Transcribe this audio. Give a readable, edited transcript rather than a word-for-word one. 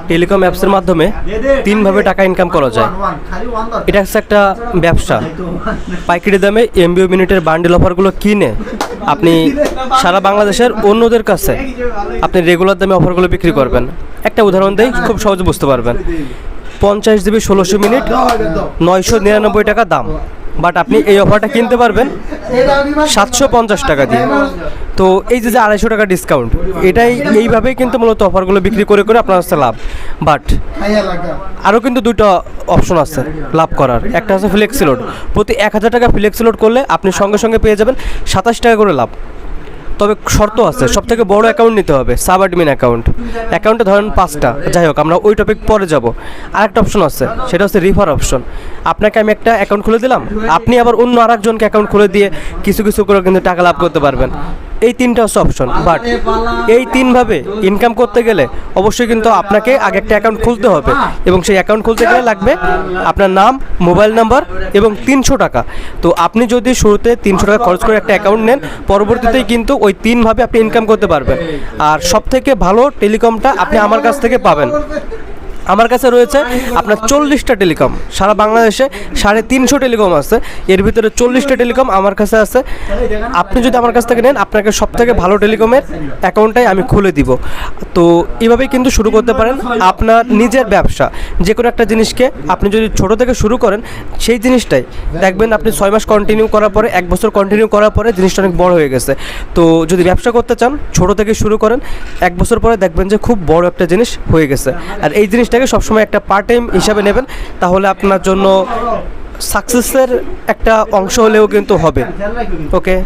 Telecom অ্যাপসের মাধ্যমে তিনভাবে টাকা ইনকাম করা যায়। এটা হচ্ছে একটা ব্যবসা। পাইকারি দামে এমবিও মিনিটের বান্ডেল অফারগুলো কিনে আপনি সারা বাংলাদেশের অন্যদের কাছে আপনি রেগুলার দামে অফারগুলো বিক্রি করবেন। একটা উদাহরণ দেই, খুব সহজে বুঝতে পারবেন। 50 জিবি 1600 মিনিট 999 টাকা দাম, বাট আপনি এই অফারটা কিনতে পারবেন 750 টাকা দিয়ে। তো এই যে 250 টাকা ডিসকাউন্ট, এটাই এইভাবেই কিন্তু মূলত অফারগুলো বিক্রি করে করে আপনার হচ্ছে লাভ। বাট আরও কিন্তু দুটো অপশন আছে লাভ করার। একটা হচ্ছে ফ্লেক্সি লোড। প্রতি 1000 টাকা ফ্লেক্সি লোড করলে আপনি সঙ্গে সঙ্গে পেয়ে যাবেন 27 টাকা করে লাভ। তবে শর্ত আছে, সবথেকে বড় অ্যাকাউন্ট নিতে হবে, সাব অ্যাডমিন অ্যাকাউন্টে ধরেন 5টা। যাই হোক, আমরা ওই টপিক পরে যাব। আরেকটা অপশন আছে, সেটা হচ্ছে রিফার অপশন। আপনাকে আমি একটা অ্যাকাউন্ট খুলে দিলাম, আপনি আবার অন্য আরেকজনকে অ্যাকাউন্ট খুলে দিয়ে কিছু কিছু করে কিন্তু টাকা লাভ করতে পারবেন। এই তিনটা হচ্ছে অপশন। বাট এই তিনভাবে ইনকাম করতে গেলে অবশ্যই কিন্তু আপনাকে আগে একটা অ্যাকাউন্ট খুলতে হবে, এবং সেই অ্যাকাউন্ট খুলতে গেলে লাগবে আপনার নাম, মোবাইল নাম্বার এবং 300 টাকা। তো আপনি যদি শুরুতে 300 টাকা খরচ করে একটা অ্যাকাউন্ট নেন, পরবর্তীতেই কিন্তু ওই তিনভাবে আপনি ইনকাম করতে পারবেন। আর সবথেকে ভালো টেলিকমটা আপনি আমার কাছ থেকে পাবেন। আমার কাছে রয়েছে আপনার 40টা টেলিকম। সারা বাংলাদেশে 350 টেলিকম আছে, এর ভিতরে 40টা টেলিকম আমার কাছে আছে। আপনি যদি আমার কাছ থেকে নেন, আপনাকে সবথেকে ভালো টেলিকমের অ্যাকাউন্টটাই আমি খুলে দিব। তো এভাবেই কিন্তু শুরু করতে পারেন আপনার নিজের ব্যবসা। যে কোনো একটা জিনিসকে আপনি যদি ছোট থেকে শুরু করেন, সেই জিনিসটাই দেখবেন আপনি 6 মাস কন্টিনিউ করার পরে, 1 বছর কন্টিনিউ করার পরে জিনিসটা অনেক বড় হয়ে গেছে। তো যদি ব্যবসা করতে চান, ছোট থেকে শুরু করেন, 1 বছর পরে দেখবেন যে খুব বড় একটা জিনিস হয়ে গেছে। আর এই জিনিসটাকে সবসময় একটা পার্ট টাইম হিসাবে নেবেন, তাহলে আপনার জন্য সাকসেসের একটা অংশ হলেও কিন্তু হবে। ওকে।